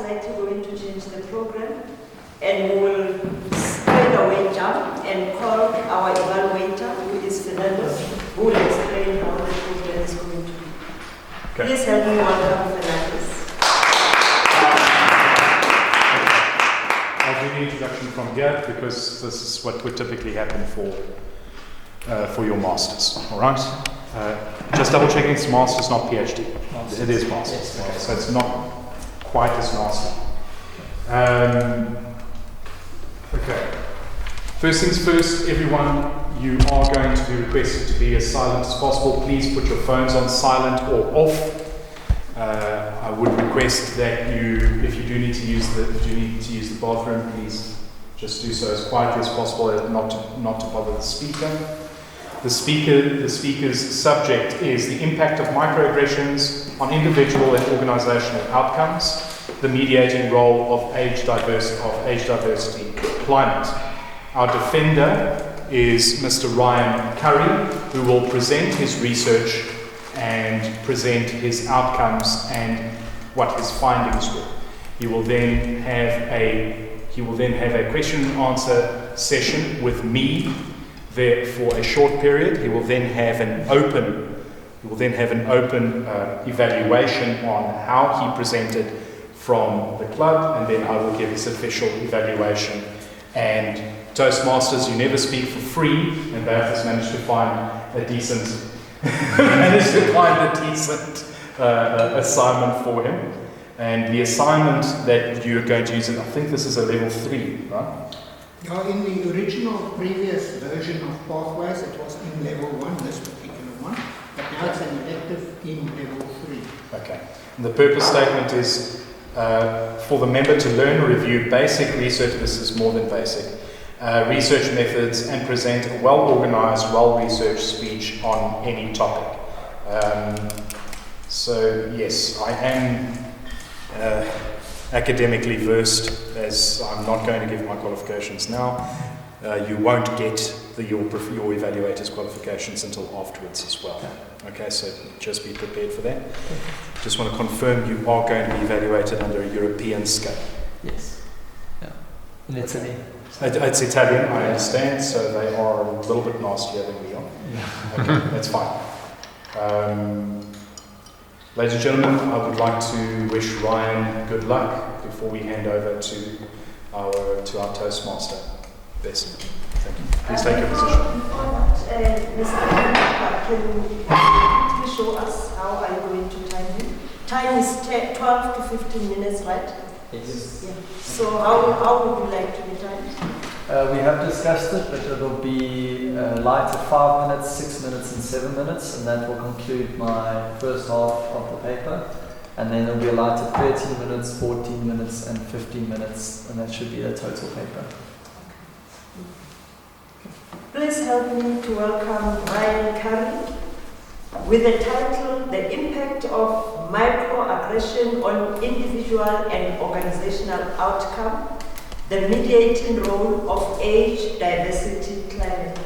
slightly going to change the program, and we will straight away jump and call our evaluator, who is Fernando, who will explain how the program is going to be. Okay. Please help me welcome Fernando. I'll do the introduction from here because this is what would typically happen for your masters. All right. Just double checking, it's masters, not PhD. Masters. It is masters. Yes. Okay, so it's not quite as nasty. Okay. First things first, everyone, you are going to be requested to be as silent as possible. Please put your phones on silent or off. I would request that if you do need to use the bathroom, please just do so as quietly as possible, not to bother the speaker. The speaker's subject is the impact of microaggressions on individual and organizational outcomes, the mediating role of age diversity climate. Our defender is Mr. Ryan Currie, who will present his research and present his outcomes and what his findings were. He will then have a question and answer session with me there for a short period. He will then have an open evaluation on how he presented from the club, and then I will give his official evaluation. And Toastmasters, you never speak for free, and Beth has managed to find a decent assignment for him. And the assignment that you're going to use, I think this is a level 3, right? Yeah, in the original previous version of Pathways, it was in level 1, this particular one, but now it's an elective in level 3. Okay. And the purpose statement is for the member to learn or review basic research, this is more than basic, research methods and present a well-organized, well-researched speech on any topic. So yes, I am academically versed, as I'm not going to give my qualifications now. You won't get your evaluator's qualifications until afterwards as well. Okay, so just be prepared for that. Just want to confirm you are going to be evaluated under a European scale. Yes. Yeah. In Italy. It's Italian, I understand, so they are a little bit nastier than we are. Yeah. Okay, that's fine. Ladies and gentlemen, I would like to wish Ryan good luck before we hand over to our Toastmaster, Bessie. Thank you. Please take your position. Before that, Mr. can you please show us how are you going to time him? Time is 12 to 15 minutes, right? Yes. Yeah. So how would you like to be timed? We have discussed it, but it will be light at 5 minutes, 6 minutes, and 7 minutes, and that will conclude my first half of the paper. And then it will be a light at 13 minutes, 14 minutes, and 15 minutes, and that should be the total paper. Please help me to welcome Ryan Currie with the title, The Impact of Microaggression on Individual and Organizational Outcome, the Mediating Role of Age Diversity Climate.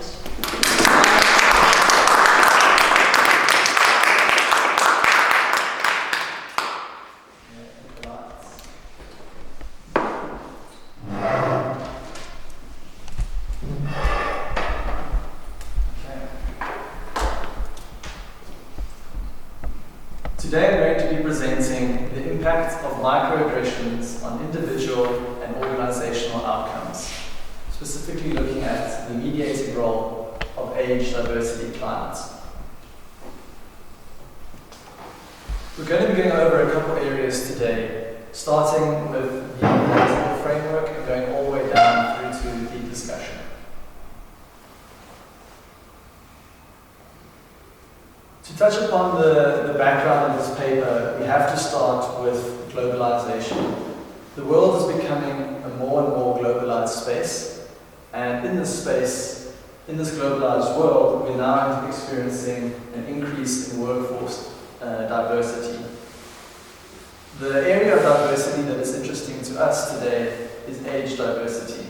Today I'm going to be presenting the impact of microaggressions on individual and organizational outcomes, specifically looking at the mediating role of age diversity climate. We're going to be going over a couple areas today, starting with the analytical framework and going all the way down through to the discussion. To touch upon the background of this paper, we have to start with globalization. The world is becoming a more and more globalized space, and in this space, in this globalized world, we're now experiencing an increase in workforce diversity. The area of diversity that is interesting to us today is age diversity.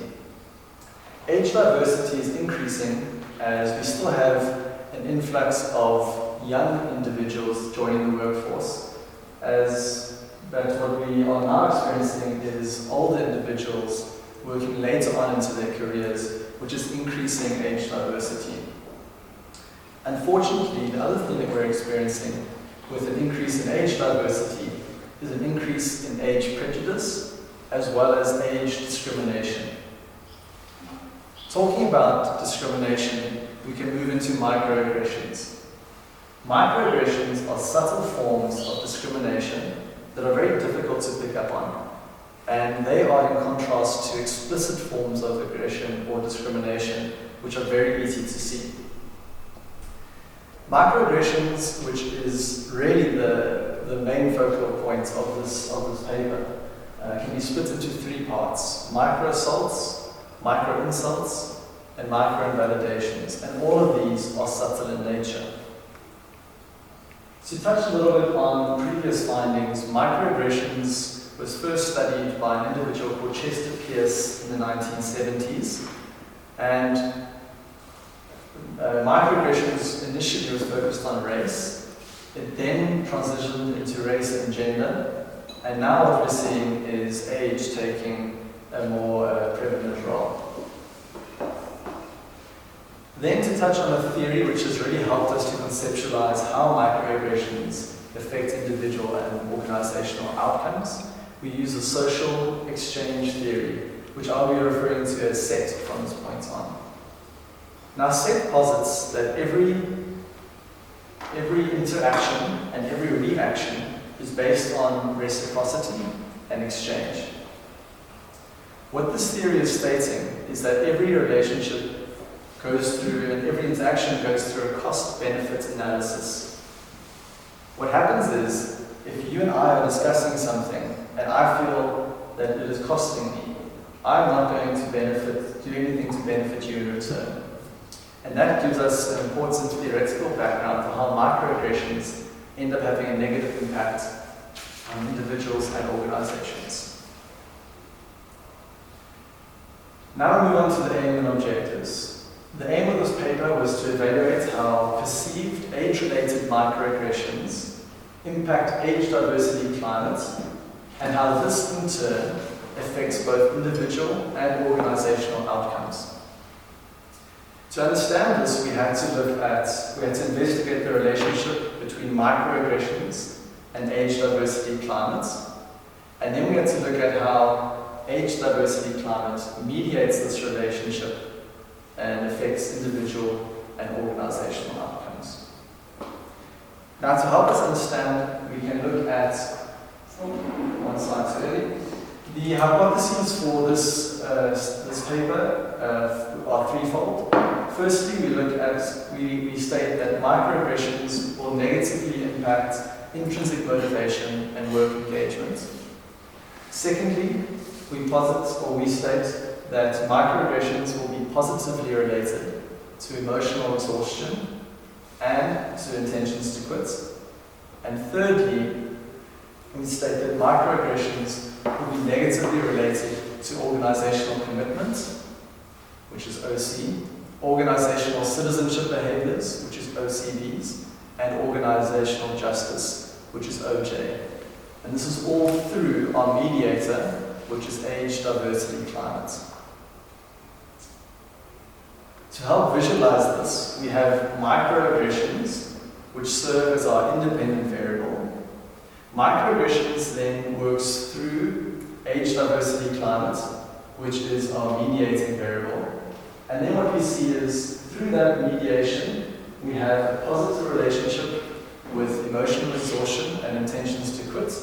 Age diversity is increasing as we still have an influx of young individuals joining the workforce, as that's what we we are now experiencing is older individuals working later on into their careers, which is increasing age diversity. Unfortunately, the other thing that we're experiencing with an increase in age diversity is an increase in age prejudice as well as age discrimination. Talking about discrimination, we can move into microaggressions. Microaggressions are subtle forms of discrimination that are very difficult to pick up on, and they are in contrast to explicit forms of aggression or discrimination, which are very easy to see. Microaggressions, which is really the main focal point of this paper, can be split into three parts: micro-assaults, micro-insults, and micro-invalidations, and all of these are subtle in nature. To touch a little bit on previous findings, microaggressions was first studied by an individual called Chester Pierce in the 1970s, and microaggressions initially was focused on race. It then transitioned into race and gender, and now what we're seeing is age taking a more prevalent role. Then to touch on a theory which has really helped us to conceptualize how microaggressions affect individual and organizational outcomes, we use a social exchange theory, which I'll be referring to as SET from this point on. Now, SET posits that every interaction and every reaction is based on reciprocity and exchange. What this theory is stating is that every relationship goes through, and every interaction goes through a cost-benefit analysis. What happens is, if you and I are discussing something, and I feel that it is costing me, I'm not going to do anything to benefit you in return. And that gives us an important theoretical background for how microaggressions end up having a negative impact on individuals and organizations. Now we move on to the aim and objectives. The aim of this paper was to evaluate how perceived age-related microaggressions impact age diversity climates, and how this in turn affects both individual and organizational outcomes. To understand this, we had to investigate the relationship between microaggressions and age diversity climates, and then we had to look at how age diversity climate mediates this relationship and affects individual and organizational outcomes. Now, to help us understand, we can look at one slide too early. The hypotheses for this paper are threefold. Firstly, we state that microaggressions will negatively impact intrinsic motivation and work engagement. Secondly, we state that microaggressions will be positively related to emotional exhaustion and to intentions to quit. And thirdly, we state that microaggressions will be negatively related to organizational commitment, which is OC, organizational citizenship behaviors, which is OCBs, and organizational justice, which is OJ. And this is all through our mediator, which is age diversity climate. To help visualize this, we have microaggressions, which serve as our independent variable. Microaggressions then works through age diversity climate, which is our mediating variable. And then what we see is, through that mediation, we have a positive relationship with emotional exhaustion and intentions to quit.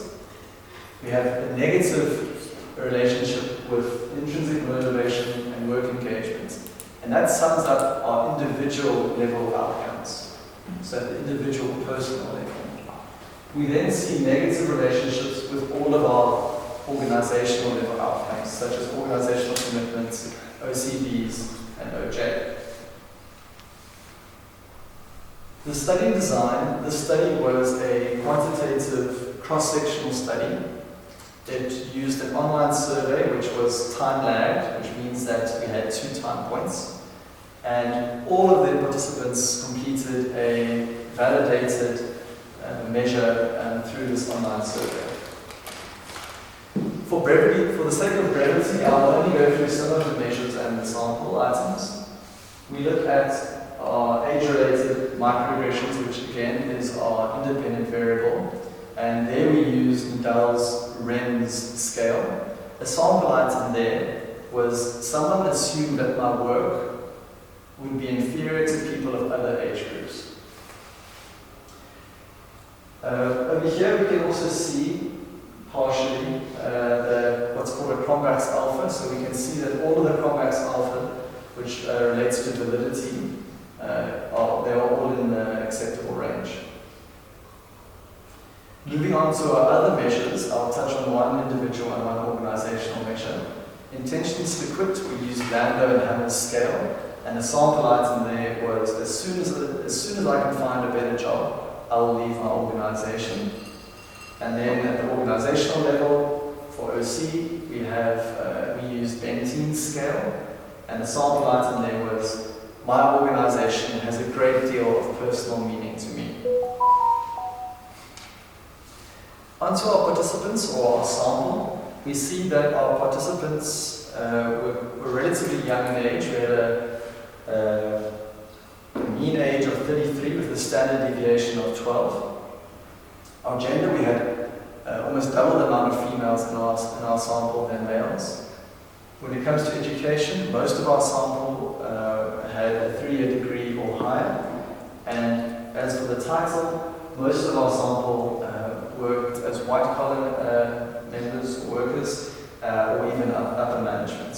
We have a negative relationship with intrinsic motivation and work engagement. And that sums up our individual level outcomes, so at the individual personal level. We then see negative relationships with all of our organizational level outcomes, such as organizational commitments, OCBs, and OJ. The study design, this study was a quantitative cross-sectional study. It used an online survey which was time-lagged, which means that we had 2 time points. And all of the participants completed a validated measure through this online survey. For brevity, for the sake of brevity, I'll only go through some of the measures and the sample items. We look at our age-related microaggressions, which again is our independent variable, and there we use Nadal's Renz scale. A sample item there was someone assumed that my work would be inferior to people of other age groups. Over here we can also see partially what's called a Cronbach's alpha, so we can see that all of the Cronbach's alpha, which relates to validity, they are all in the acceptable range. Moving on to our other measures, I'll touch on one individual and one organizational measure. Intentions to quit, we use Landau and Hammer's scale, and the sample item there was as soon as I can find a better job, I will leave my organization. And then at the organizational level, for OC, we used Bentine's scale, and the sample item there was, my organization has a great deal of personal meaning to me. Onto our participants, or our sample, we see that our participants were relatively young in age. We had a mean age of 33 with a standard deviation of 12. Our gender, we had almost double the amount of females in our sample than males. When it comes to education, most of our sample had a 3-year degree or higher. And as for the title, most of our sample worked as white-collar members, workers, or even upper management.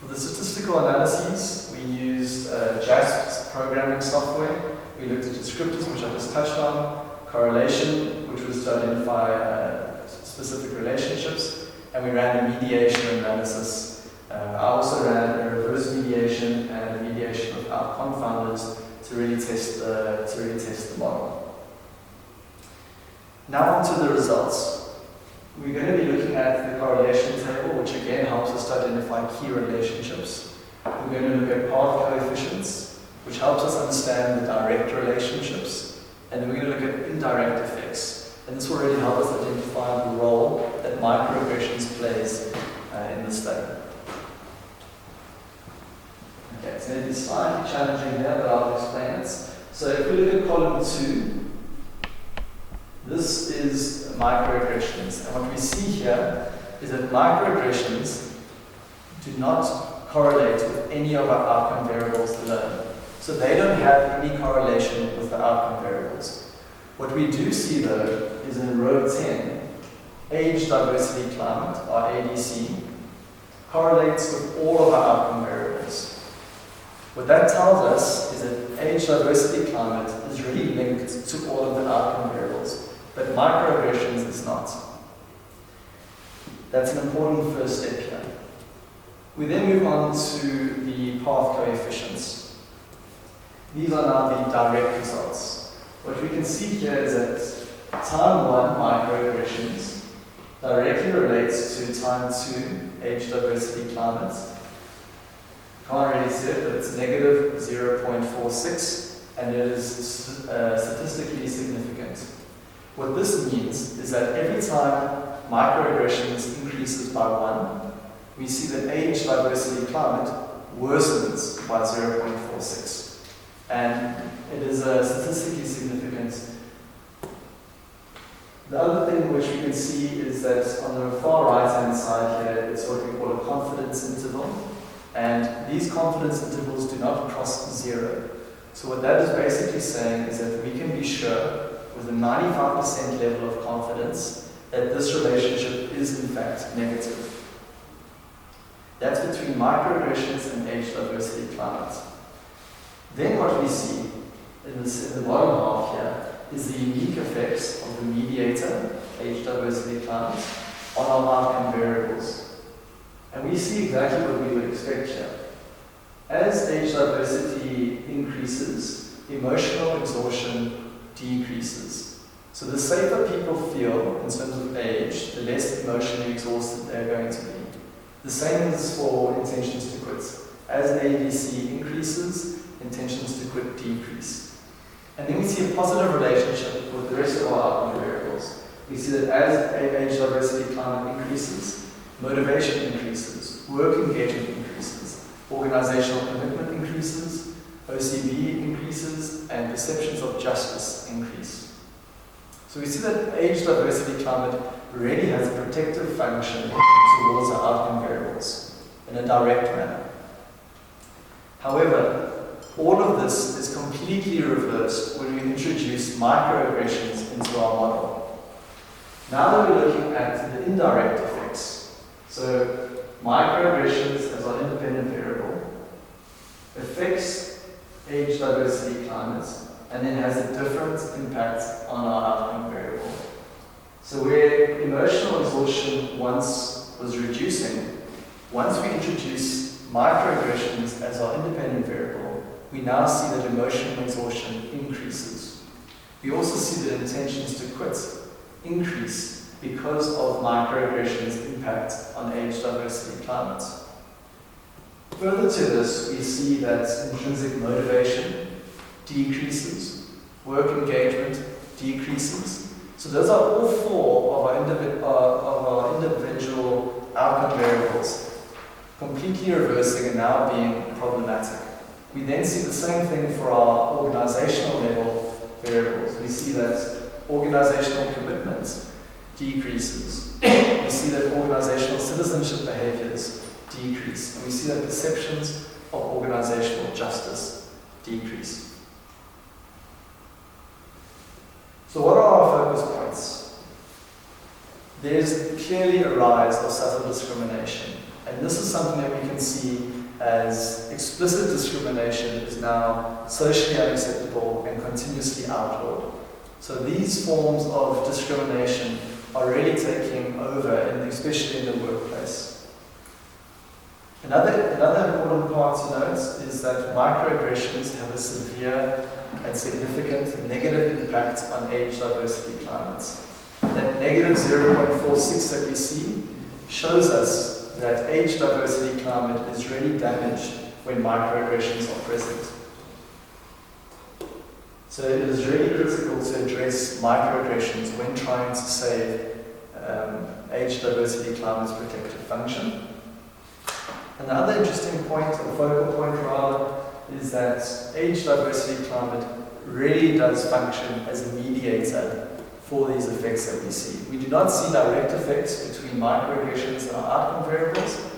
For the statistical analyses, we used JASP's programming software. We looked at descriptors, which I just touched on, correlation, which was to identify specific relationships, and we ran a mediation analysis. I also ran a reverse mediation and a mediation without confounders to really test the model. Now on to the results. We're going to be looking at the correlation table, which again helps us to identify key relationships. We're going to look at path coefficients, which helps us understand the direct relationships. And then we're going to look at indirect effects. And this will really help us identify the role that microaggressions plays in the study. Okay, it's going to be slightly challenging here, but I'll explain it. So if we look at column 2, this is microaggressions. And what we see here is that microaggressions do not correlate with any of our outcome variables alone. So they don't have any correlation with the outcome variables. What we do see though is in row 10, age, diversity, climate, or ADC, correlates with all of our outcome variables. What that tells us is that age, diversity, climate is really linked to all of the outcome variables, but microaggressions is not. That's an important first step here. We then move on to the path coefficients. These are now the direct results. What we can see here is that time 1 microaggressions directly relates to time 2 age, diversity, climate. Can't really see it, but it's negative 0.46, and it is statistically significant. What this means is that every time microaggressions increases by 1, we see that age, diversity, climate worsens by 0.46. And it is statistically significant. The other thing which we can see is that on the far right-hand side here, it's what we call a confidence interval. And these confidence intervals do not cross 0. So what that is basically saying is that we can be sure with a 95% level of confidence that this relationship is in fact negative. That's between microaggressions and age, diversity, climate. Then what we see in the bottom half here is the unique effects of the mediator, age, diversity, climate, on our outcome variables. And we see exactly what we would expect here. As age diversity increases, emotional exhaustion decreases. So the safer people feel in terms of age, the less emotionally exhausted they're going to be. The same is for intentions to quit. As ADC increases, intentions to quit decrease. And then we see a positive relationship with the rest of our outcome variables. We see that as age diversity motivation increases, work engagement increases, organizational commitment increases, OCB increases, and perceptions of justice increase. So we see that age diversity climate really has a protective function towards our outcome variables in a direct manner. However, all of this is completely reversed when we introduce microaggressions into our model. Now that we're looking at the indirect effects, so microaggressions as our independent variable affects age diversity climates and then has a different impact on our outcome variable. So where emotional exhaustion once was reducing, once we introduce microaggressions as our independent variable, we now see that emotional exhaustion increases. We also see that intentions to quit increase because of microaggressions' impact on age diversity climates. Further to this, we see that intrinsic motivation decreases, work engagement decreases. So those are all four of our individual outcome variables completely reversing and now being problematic. We then see the same thing for our organizational level variables. We see that organizational commitment decreases. We see that organizational citizenship behaviors decrease. And we see that perceptions of organizational justice decrease. So what are our focus points? There's clearly a rise of subtle discrimination. And this is something that we can see as explicit discrimination is now socially unacceptable and continuously outlawed. So these forms of discrimination are really taking over, especially in the workplace. Another important part to note is that microaggressions have a severe and significant negative impact on age diversity climates. That negative 0.46 that we see shows us that age diversity climate is really damaged when microaggressions are present. So it is really critical to address microaggressions when trying to save age diversity climate's protective function. Another interesting point, or focal point rather, is that age diversity climate really does function as a mediator for these effects that we see. We do not see direct effects between microaggressions and our outcome variables.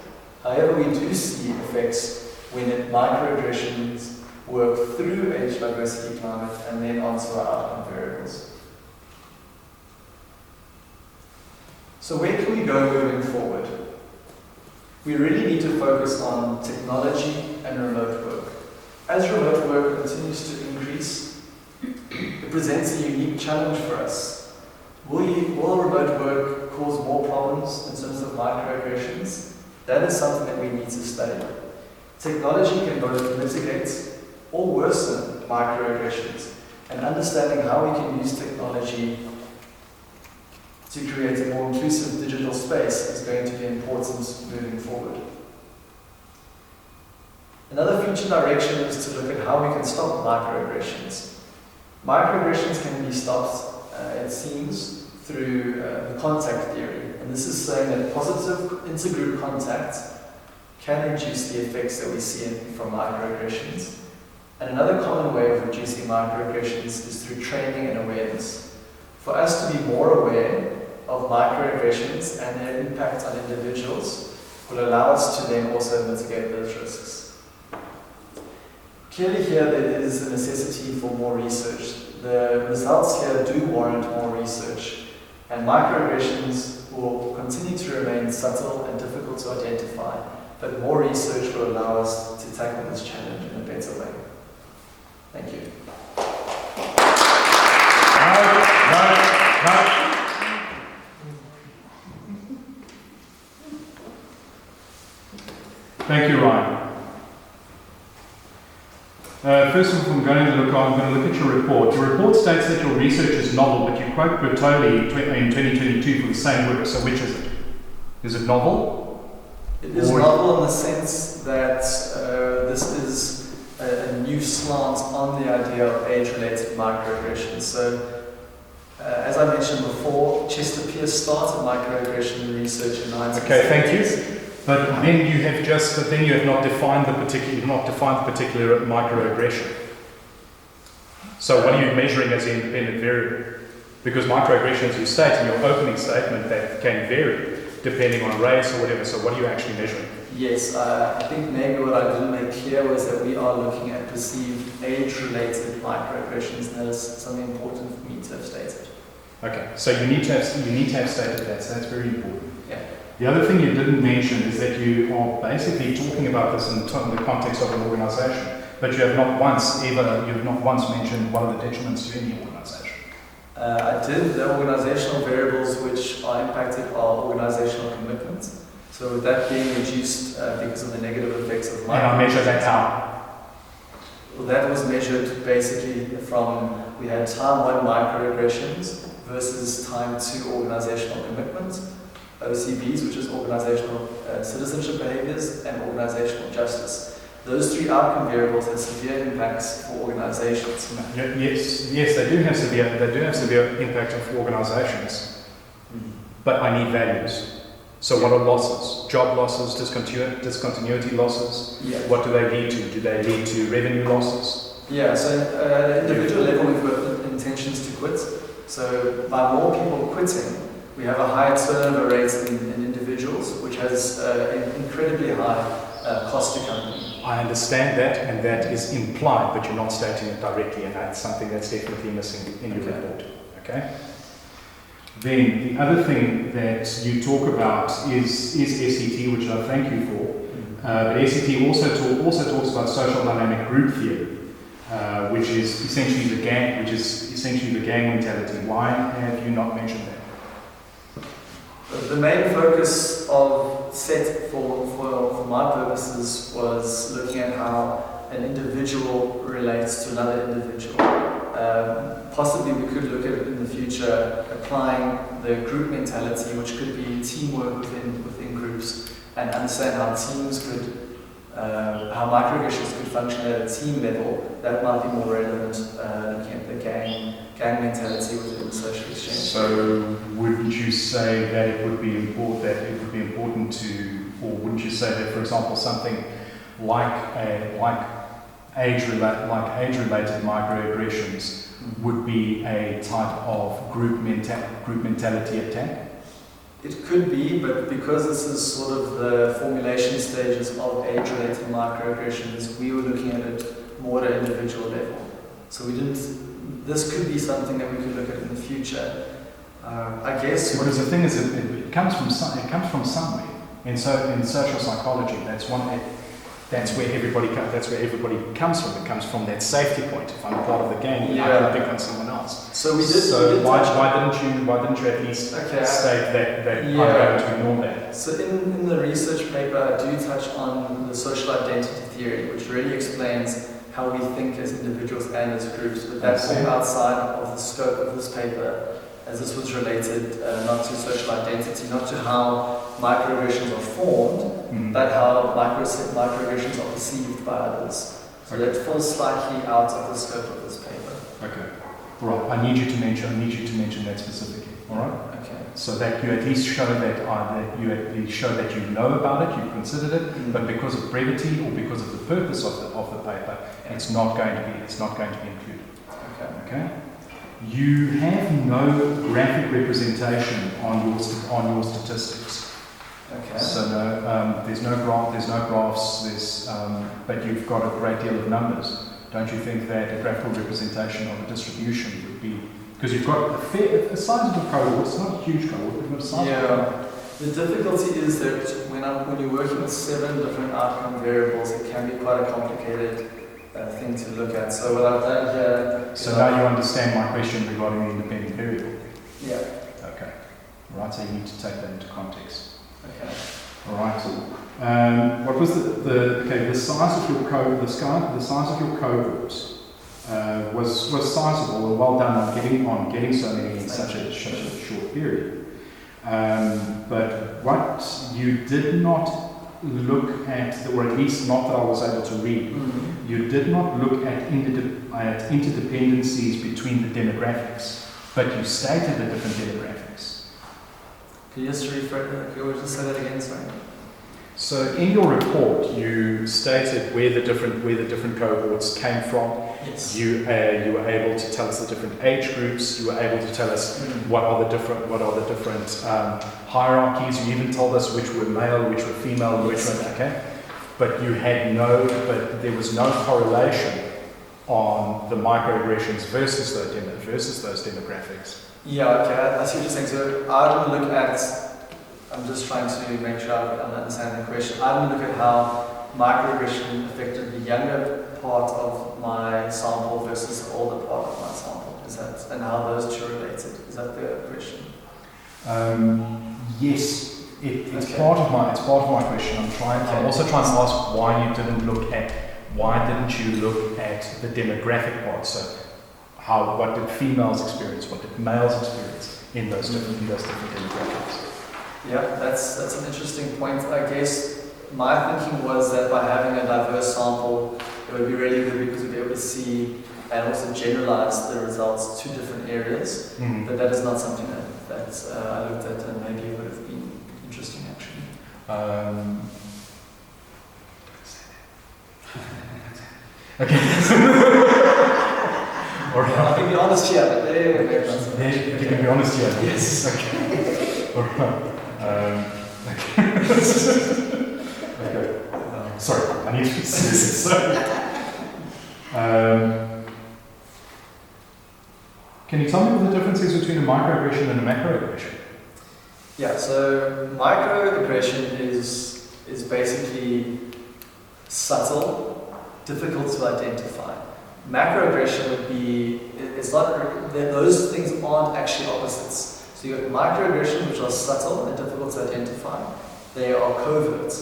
However, we do see effects when microaggressions work through age diversity climate and then onto our outcome variables. So where can we go moving forward? We really need to focus on technology and remote work. As remote work continues to increase, it presents a unique challenge for us. Will remote work cause more problems in terms of microaggressions? That is something that we need to study. Technology can both mitigate or worsen microaggressions, and understanding how we can use technology to create a more inclusive digital space is going to be important moving forward. Another future direction is to look at how we can stop microaggressions. Microaggressions can be stopped, it seems, through the contact theory. And this is saying that positive intergroup contact can reduce the effects that we see from microaggressions. And another common way of reducing microaggressions is through training and awareness. For us to be more aware of microaggressions and their impact on individuals will allow us to then also mitigate those risks. Clearly here there is a necessity for more research. The results here do warrant more research, and microaggressions will continue to remain subtle and difficult to identify, but more research will allow us to tackle this challenge in a better way. Thank you. Thank you, Ryan. First of all, I'm going to look at your report. Your report states that your research is novel, but you quote Bertoli in 2022 for the same work. So which is it? Is it novel? It is novel in the sense that this is a new slant on the idea of age-related microaggressions. So, as I mentioned before, Chester P. actually a start of microaggression research in 1970s. Okay, thank you. But then you have not defined the particular microaggression. So what are you measuring as an independent variable? Because microaggression, as you state in your opening statement, that can vary depending on race or whatever. So what are you actually measuring? Yes, I think maybe what I didn't make clear was that we are looking at perceived age-related microaggressions, and that is something important for me to have stated. Okay, so you need to have stated that. So that's very important. Yeah. The other thing you didn't mention is that you are basically talking about this in the context of an organisation, but you have not once mentioned what are the detriments to any organisation. I did. The organizational variables which are impacted are organizational commitments. So with that being reduced because of the negative effects of And I measure that how? Well, that was measured basically from, we had time 1 microaggressions versus time 2 organizational commitments, OCBs, which is organizational citizenship behaviors, and organizational justice. Those 3 outcome variables have severe impacts for organizations. Yes, they do have severe impact for organisations, but I need values. So what are losses? Job losses, discontinuity losses? Yeah. What do they lead to? Do they lead to revenue losses? Yeah, so at an individual level we've got intentions to quit. So by more people quitting, we have a higher turnover rate in individuals, which has an incredibly high cost to company. I understand that, and that is implied, but you're not stating it directly, and that's something that's definitely missing in your report. Okay? Then the other thing that you talk about is SET, which I thank you for. But SET also talks about social dynamic group theory, which is essentially the gang mentality. Why have you not mentioned that? The main focus of SET for my purposes was looking at how an individual relates to another individual. Possibly we could look at it in the future applying the group mentality, which could be teamwork within groups, and understand how teams could, how microaggressions could function at a team level. That might be more relevant looking at the gang mentality within the social exchange. So wouldn't you say that it would be important to, or wouldn't you say that, for example, something like age-related microaggressions would be a type of group mentality attack? It could be, but because this is sort of the formulation stages of age-related microaggressions, we were looking at it more at an individual level. So this could be something that we could look at in the future. I guess because the thing is, it comes from somewhere. And so in social psychology, that's where everybody comes from. It comes from that safety point. If I'm part of the gang, I can pick on someone else. So we did. So why didn't you at least state that I'm going to ignore that? So in the research paper, I do touch on the social identity theory, which really explains how we think as individuals and as groups. But that's all outside of the scope of this paper, as this was related not to social identity, not to how microaggressions are formed, but how microaggressions are perceived by others. So that falls slightly out of the scope of this paper. Okay. All right. I need you to mention that specifically. All right. Okay. So that you at least show that you know about it, you've considered it, but because of brevity or because of the purpose of the paper, it's not going to be included. Okay. Okay. You have no graphic representation on your statistics. Okay. So there's no graphs. But you've got a great deal of numbers. Don't you think that a graphical representation of a distribution would be, because you've got a sizable cohort. It's not a huge cohort, but you've got a sizable cohort. The difficulty is that when you're working with 7 different outcome variables, it can be quite a complicated thing to look at. So what I've done here. So now you understand my question regarding the independent variable. Yeah. Okay. Right. So you need to take that into context. Okay. All right. What was the size of your cohort? The size of your cohort was sizable and well done on getting so many in such a short period. But what you did not look at, or at least not that I was able to read, you did not look at interdependencies between the demographics, but you stated the different demographics. Can you just say that again, sorry? So in your report, you stated where the different cohorts came from. Yes. You were able to tell us the different age groups. You were able to tell us what are the different hierarchies. You even told us which were male, which were female, which were okay. But there was no correlation on the microaggressions versus those demographics. Yeah, okay, I see what you're saying. So I didn't look at, I'm just trying to make sure I'm understanding the question. I didn't look at how microaggression affected the younger part of my sample versus the older part of my sample. Is that, and how those two related? Is that the question? Yes. It's Okay. part of my question. I'm also trying to ask why didn't you look at the demographic part? So what did females experience? What did males experience in those different demographics? Yeah, that's an interesting point. I guess my thinking was that by having a diverse sample, it would be really good because we'd be able to see and also generalize the results to different areas. But that is not something that I looked at, and maybe it would have been interesting actually. Okay. All right. I can be honest here, but You can be honest here. Yes. Okay. All right. Okay. Sorry, I need to be serious. Can you tell me what the difference is between a microaggression and a macroaggression? Yeah, so microaggression is basically subtle, difficult to identify. Macroaggression would be, it's not, those things aren't actually opposites. So you've got microaggression, which are subtle and difficult to identify. They are covert.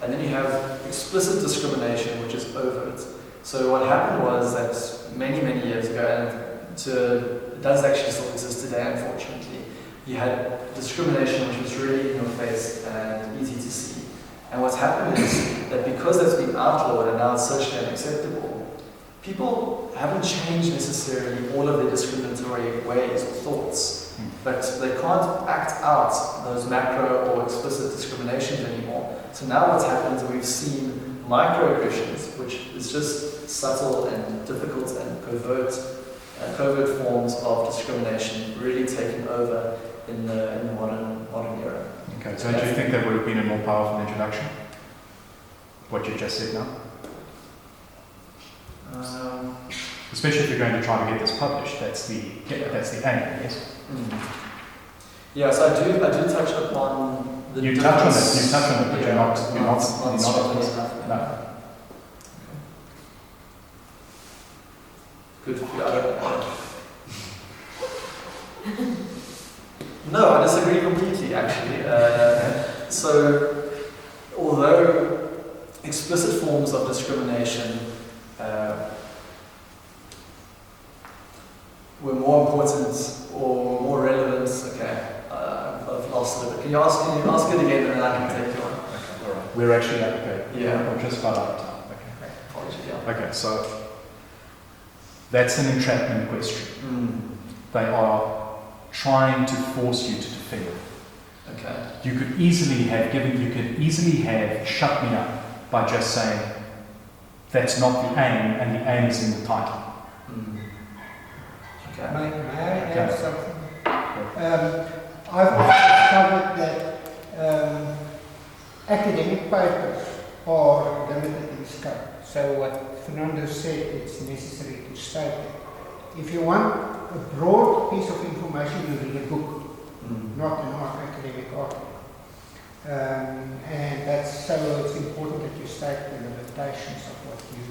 And then you have explicit discrimination, which is overt. So what happened was that many, many years ago, and it does actually still exist today, unfortunately, you had discrimination which was really in your face and easy to see. And what's happened is that because that's been outlawed and now it's socially unacceptable, people haven't changed necessarily all of their discriminatory ways or thoughts, but they can't act out those macro or explicit discriminations anymore. So now what's happened is we've seen microaggressions, which is just subtle and difficult and covert forms of discrimination really taking over in the modern era. Okay, so do you think that would have been a more powerful introduction? What you just said now? Especially if you're going to try to get this published, that's the aim, yes? Yeah, so I do touch upon the You touch on it, but yeah, you're not strongly enough. No. Good for you. No, I disagree completely, actually. So, although explicit forms of discrimination were more important or more relevant, I've lost it. Can you ask it again, and then I can take you on? Okay, all right. We're actually okay. Yeah. We're just about out of time. Okay. Apologies, yeah. Okay, so that's an entrapment question. They are trying to force you to defend. Okay. You could easily have shut me up by just saying that's not the aim, and the aim is in the title. Okay. May I add something? I've also discovered that academic papers are limited in scope. So what Fernando said, it's necessary to state it. If you want a broad piece of information, you read a book, not an academic article. And that's so it's important that you state the limitations of what you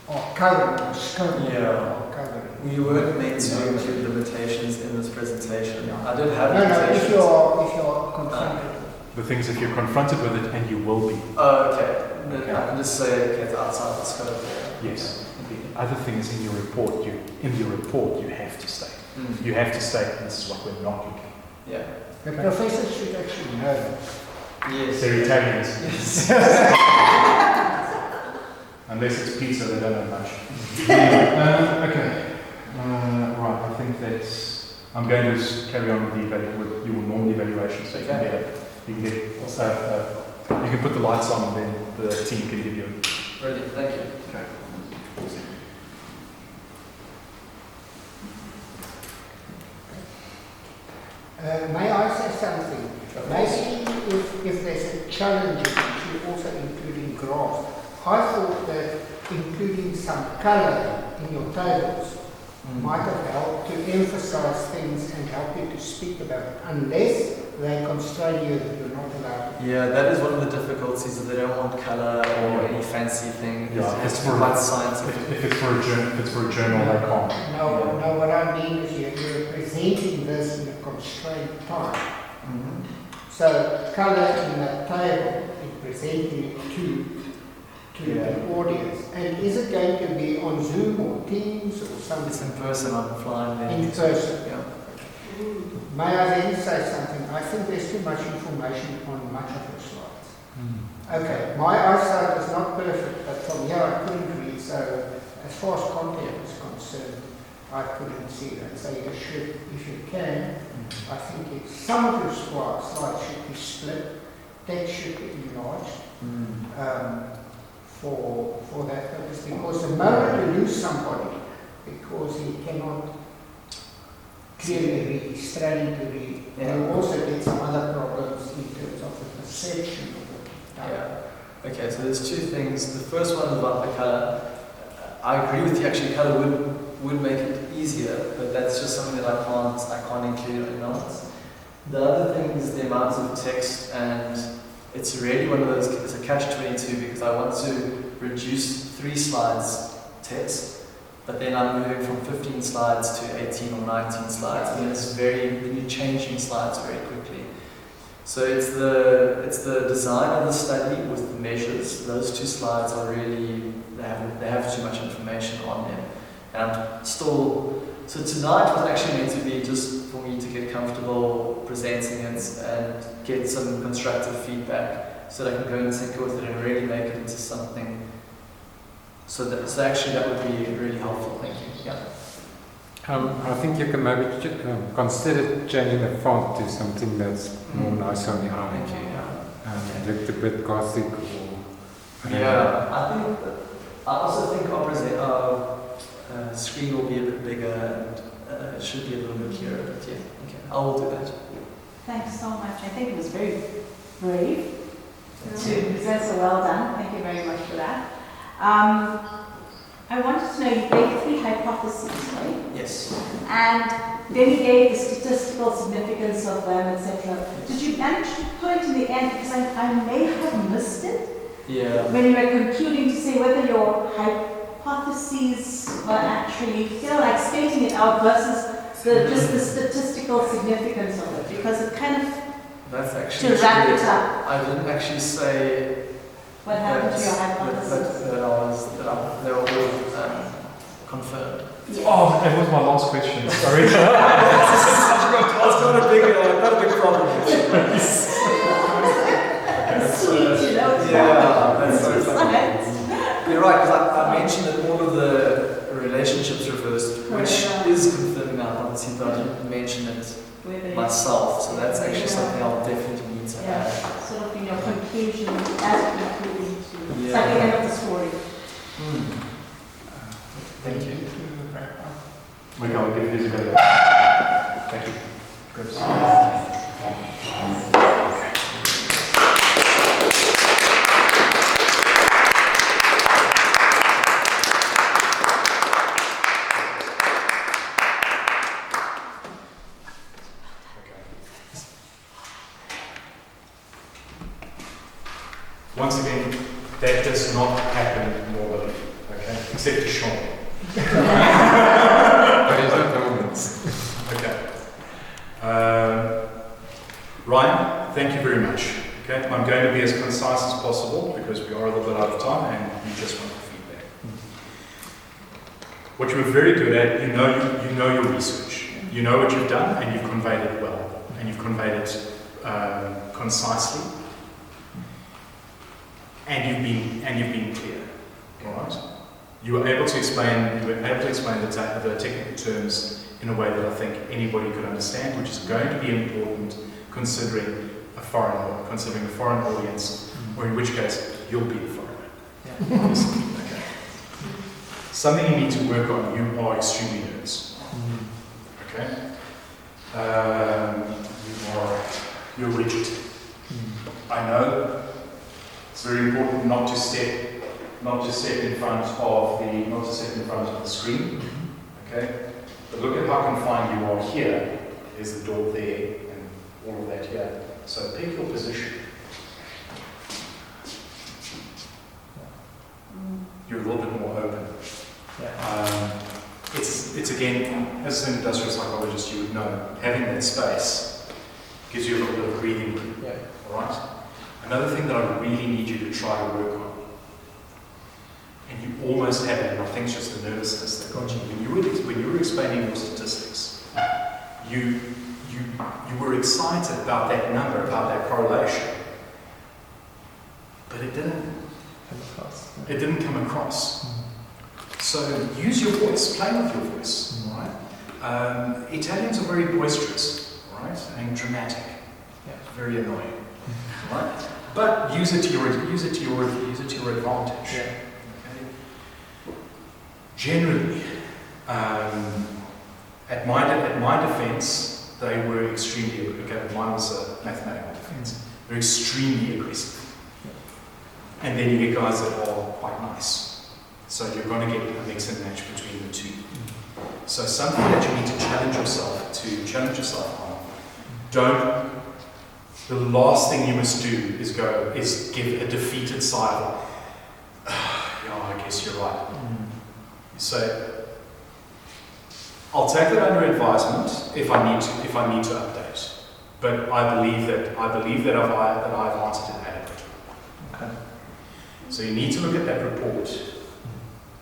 are covering, or scope are covering. We weren't meant to include limitations in this presentation. I did have No, limitations. if you're confronted. The things if you're confronted with it, and you will be. Oh, okay. Then I can just say it's outside the scope. Yes. The other thing is in your report. You have to state. You have to state this is what we're not looking at. Yeah. The professors should actually know that. Yes. They're Italians. Yes. Unless it's pizza, they don't know much. Okay. Right, I think that's I'm going to just carry on with with your normal evaluation, so you can get also you can put the lights on, and then the team can give you. Brilliant, thank you. Okay. May I say something? Maybe if there's a challenge, you should also include in graphs. I thought that including some color in your tables might have helped to emphasize things and help you to speak about it, unless they constrain you that you're not allowed to. Yeah, that is one of the difficulties, that they don't want color or any fancy thing. Yeah, it's for quite scientific. If it's for a journal, they can't. No, what I mean is you're presenting this in a constrained time. So color in that table is presenting it to the audience. And is it going to be on Zoom or Teams or something? It's in person, I'm flying there. In person. Yeah. May I then say something? I think there's too much information on much of the slides. Okay, my eyesight is not perfect, but from here I couldn't read, so as far as content is concerned, I couldn't see that. So if you can, I think some of your slides should be split, text should be enlarged for that purpose, because the moment you lose somebody, because he cannot clearly read, he's struggling to read, you also get some other problems in terms of the perception of the Yeah. Okay, so there's two things. The first one is about the color. I agree with you, actually color would make it easier, but that's just something that I can't include in notes. The other thing is the amount of text, and it's really one of those, it's a catch-22, because I want to reduce 3 slides text, but then I'm moving from 15 slides to 18 or 19 slides, and then you're changing slides very quickly. So it's the design of the study with the measures. Those 2 slides are really, they have too much information on them. And I'm still, so tonight was actually meant to be just for me to get comfortable presenting it and get some constructive feedback so that I can go and tinker with it and really make it into something. So actually that would be really helpful. Thank you. Yeah. I think you can maybe consider changing the font to something that's more nice on the eye. Thank you. Yeah. Looked a bit gothic or I also think our screen will be a bit bigger and it should be a little bit clearer. But yeah, okay, I will do that. Thanks so much. I think it was very brave to present so well done. Thank you very much for that. I wanted to know, you gave 3 hypotheses, right? Yes. And then you gave the statistical significance of them, etc. Did you manage to put it in the end? Because I may have missed it. Yeah. When you were concluding to say whether your hypotheses were actually, like stating it out versus just the statistical significance of it, because it kind of, that's actually to wrap it up. I didn't actually say What happened to your hypothesis? that they were all confirmed. Yes. Oh, that was my last question. Sorry. That's not a big problem. Sweet, you know. Yeah, that's so funny. Science. You're right, because I mentioned that all of the relationships reversed, which is confirming our hypothesis, but I didn't mention it myself, so that's actually something I'll definitely need to add. Sort of in your conclusion, as concluding to, it's Yeah. like the end of the story. Thank you. Maybe I'll give this a go. Thank you. Chris. Once again, that does not happen normally, okay? Except to Sean. but it's not moments. Okay. Ryan, thank you very much. Okay, I'm going to be as concise as possible because we are a little bit out of time and we just want the feedback. What you were very good at, you know your research. You know what you've done and you've conveyed it well. And you've conveyed it concisely. And you've been clear, all right? You were able to explain the technical terms in a way that I think anybody could understand, which is going to be important considering a foreign audience, or in which case you'll be the foreigner. Obviously. Okay. Something you need to work on. You are extremely nervous. Okay. You're rigid. I know it's very important not to step in front of the screen. Okay. But look at how confined you are here. There's the door there, and all of that here. So pick your position. You're a little bit more open. It's again, as an industrial psychologist, you would know, having that space gives you a little bit of breathing room. Yeah. All right. Another thing that I really need you to try to work on, and you almost have it, and I think it's just the nervousness that got you. When you were explaining your statistics, you were excited about that number, about that correlation, but it didn't come across. So use your voice, play with your voice, right? Italians are very boisterous, right, and dramatic, very annoying, right? But use it to your advantage. Yeah. Okay? Generally, at my defence, they were extremely okay. Mine was a mathematical defence. They're extremely aggressive. And then you get guys that are quite nice. So you're going to get a mix and match between the two. So something that you need to challenge yourself on. The last thing you must do is give a defeated sigh of, I guess you're right. You say, I'll take that under advisement if I need to update. But I believe that I've answered it adequately. Okay. So you need to look at that report.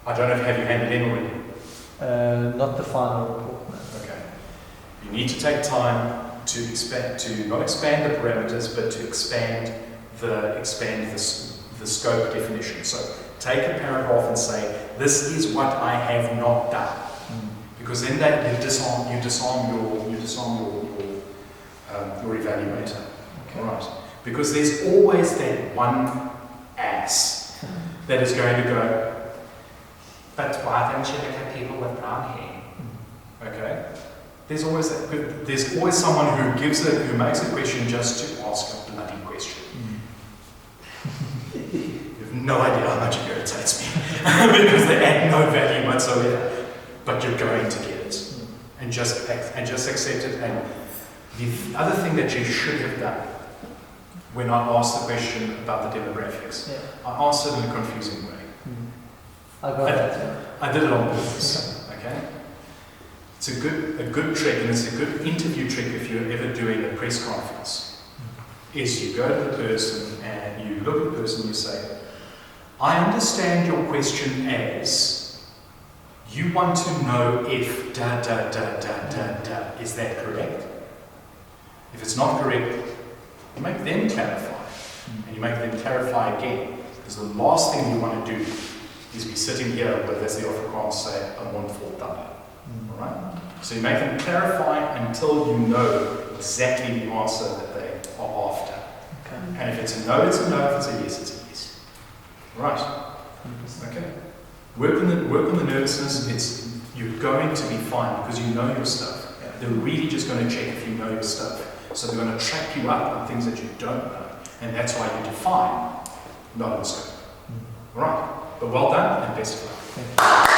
I don't know if have you handed in already. Not the final report. No. Okay. You need to take time to not expand the parameters, but to expand the scope definition. So take a paragraph and say, this is what I have not done. Because then that you disarm your evaluator. Okay. Right. Because there's always that one ass that is going to go, but why don't you look at people with brown hair? Okay? There's always someone who makes a question just to ask a bloody question. You have no idea how much it irritates me because they add no value whatsoever. But you're going to get it, and just accept it. And the other thing that you should have done when I asked the question about the demographics, I asked it in a confusing way. I got that. I did it on purpose. Okay. It's a good trick, and it's a good interview trick if you're ever doing a press conference. Is you go to the person and you look at the person and you say, I understand your question as, you want to know if da da da da da da. Is that correct? If it's not correct, you make them clarify. And you make them clarify again. Because the last thing you want to do is be sitting here with, as the Afrikaans say, a mond-vol tande. Alright? So you make them clarify until you know exactly the answer that they are after. Okay. And if it's a no, it's a no. If it's a yes, it's a yes. Right? Okay. Work on the nervousness. You're going to be fine because you know your stuff. They're really just going to check if you know your stuff. So they're going to trap you up on things that you don't know. And that's why you define, not on scope. Right. But well done and best of luck. Thank you.